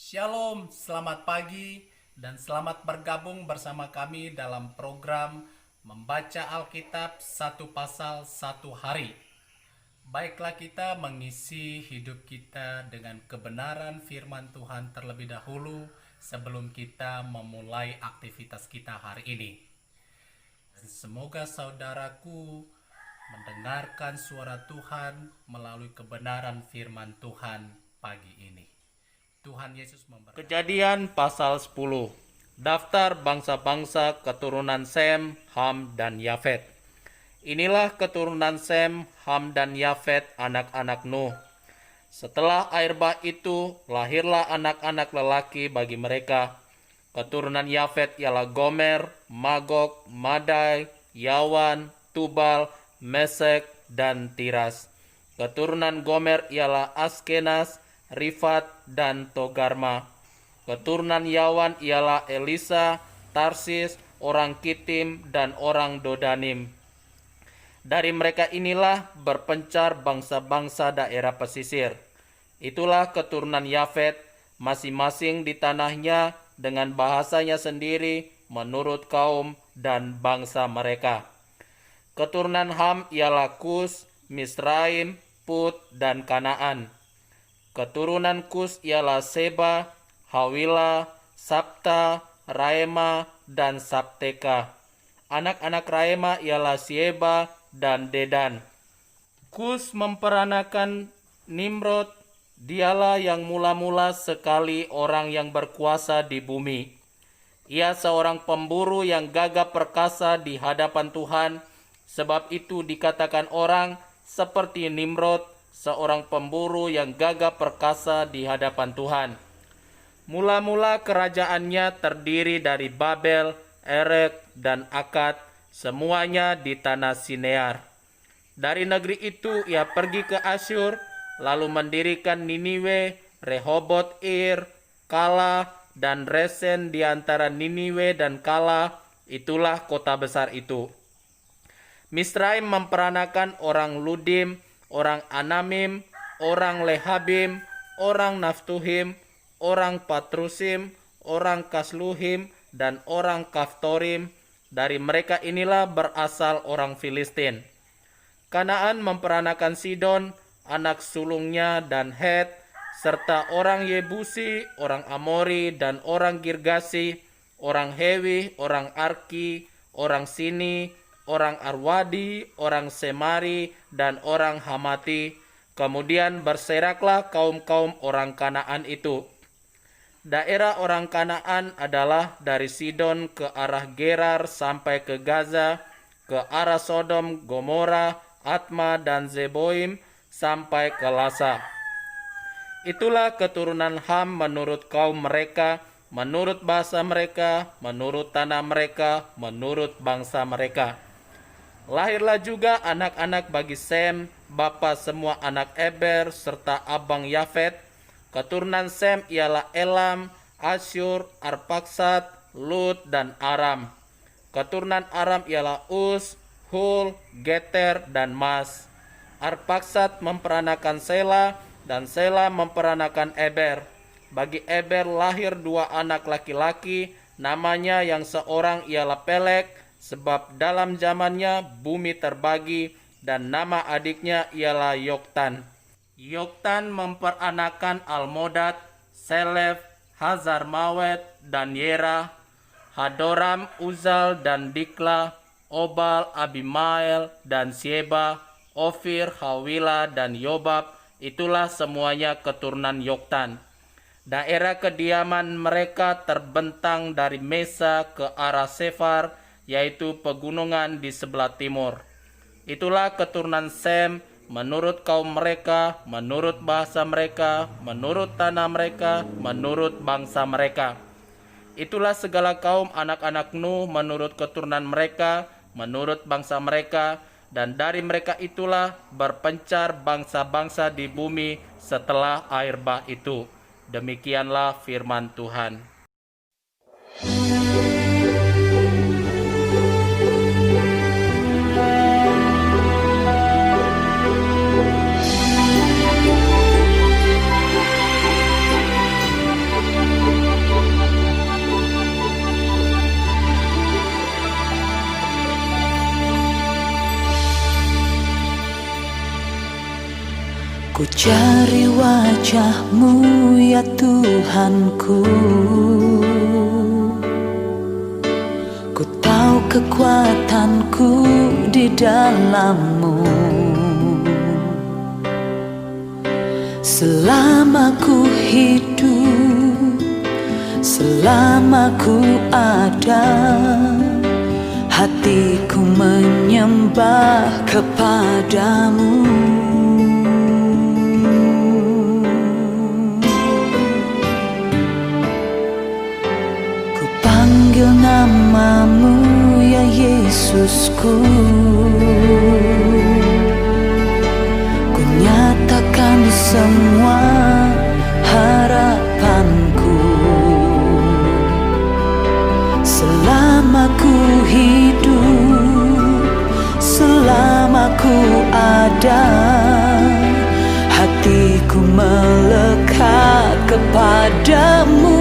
Shalom, selamat pagi dan selamat bergabung bersama kami dalam program Membaca Alkitab satu pasal satu hari. Baiklah, kita mengisi hidup kita dengan kebenaran firman Tuhan terlebih dahulu sebelum kita memulai aktivitas kita hari ini. Semoga saudaraku mendengarkan suara Tuhan melalui kebenaran firman Tuhan pagi ini. Tuhan Yesus memberkati. Kejadian pasal 10. Daftar bangsa-bangsa keturunan Sem, Ham, dan Yafet. Inilah keturunan Sem, Ham, dan Yafet, anak-anak Nuh. Setelah air bah itu, lahirlah anak-anak lelaki bagi mereka. Keturunan Yafet ialah Gomer, Magog, Madai, Yawan, Tubal, Mesek, dan Tiras. Keturunan Gomer ialah Askenaz, Rifat, dan Togarma. Keturunan Yawan ialah Elisa, Tarsis, orang Kitim, dan orang Dodanim. Dari mereka inilah berpencar bangsa-bangsa daerah pesisir. Itulah keturunan Yafet, masing-masing di tanahnya dengan bahasanya sendiri menurut kaum dan bangsa mereka. Keturunan Ham ialah Kus, Misraim, Put, dan Kanaan. Keturunan Kus ialah Seba, Hawila, Sabta, Raema, dan Sabteka. Anak-anak Raema ialah Sieba dan Dedan. Kus memperanakan Nimrod. Dialah yang mula-mula sekali orang yang berkuasa di bumi. Ia seorang pemburu yang gagah perkasa di hadapan Tuhan. Sebab itu dikatakan orang seperti Nimrod, seorang pemburu yang gagah perkasa di hadapan Tuhan. Mula-mula kerajaannya terdiri dari Babel, Erek, dan Akad, semuanya di tanah Sinear. Dari negeri itu ia pergi ke Asyur, lalu mendirikan Niniwe, Rehoboth Ir, Kala, dan Resen di antara Niniwe dan Kala. Itulah kota besar itu. Misraim memperanakan orang Ludim, orang Anamim, orang Lehabim, orang Naftuhim, orang Patrusim, orang Kasluhim, dan orang Kaftorim. Dari mereka inilah berasal orang Filistin. Kanaan memperanakan Sidon, anak sulungnya, dan Het, serta orang Yebusi, orang Amori, dan orang Girgasi, orang Hewi, orang Arki, orang Sini, orang Arwadi, orang Semari, dan orang Hamati. Kemudian berseraklah kaum-kaum orang Kanaan itu. Daerah orang Kanaan adalah dari Sidon ke arah Gerar sampai ke Gaza, ke arah Sodom, Gomora, Atma, dan Zeboim, sampai ke Lasa. Itulah keturunan Ham menurut kaum mereka, menurut bahasa mereka, menurut tanah mereka, menurut bangsa mereka. Lahirlah juga anak-anak bagi Sem, bapa semua anak Eber, serta abang Yafet. Keturunan Sem ialah Elam, Asyur, Arpaksad, Lut, dan Aram. Keturunan Aram ialah Uz, Hul, Geter, dan Mas. Arpaksad memperanakan Sela, dan Sela memperanakan Eber. Bagi Eber lahir dua anak laki-laki, namanya yang seorang ialah Pelek, sebab dalam zamannya bumi terbagi, dan nama adiknya ialah Yoktan. Yoktan memperanakan Almodad, Selef, Hazarmawet, dan Yera, Hadoram, Uzal, dan Dikla, Obal, Abimael, dan Sieba, Ofir, Hawila, dan Yobab. Itulah semuanya keturunan Yoktan. Daerah kediaman mereka terbentang dari Mesa ke arah Sefar, yaitu pegunungan di sebelah timur. Itulah keturunan Sem menurut kaum mereka, menurut bahasa mereka, menurut tanah mereka, menurut bangsa mereka. Itulah segala kaum anak-anak Nuh menurut keturunan mereka, menurut bangsa mereka, dan dari mereka itulah berpencar bangsa-bangsa di bumi setelah air bah itu. Demikianlah firman Tuhan. Ku cari wajah-Mu ya Tuhanku. Ku tahu kekuatanku di dalam-Mu. Selama ku hidup, selama ku ada, hatiku menyembah kepada-Mu. Ku panggil nama-Mu ya Yesusku. Ku nyatakan semua harapanku. Selama ku hidup, selama ku ada, hatiku melekat kepada-Mu.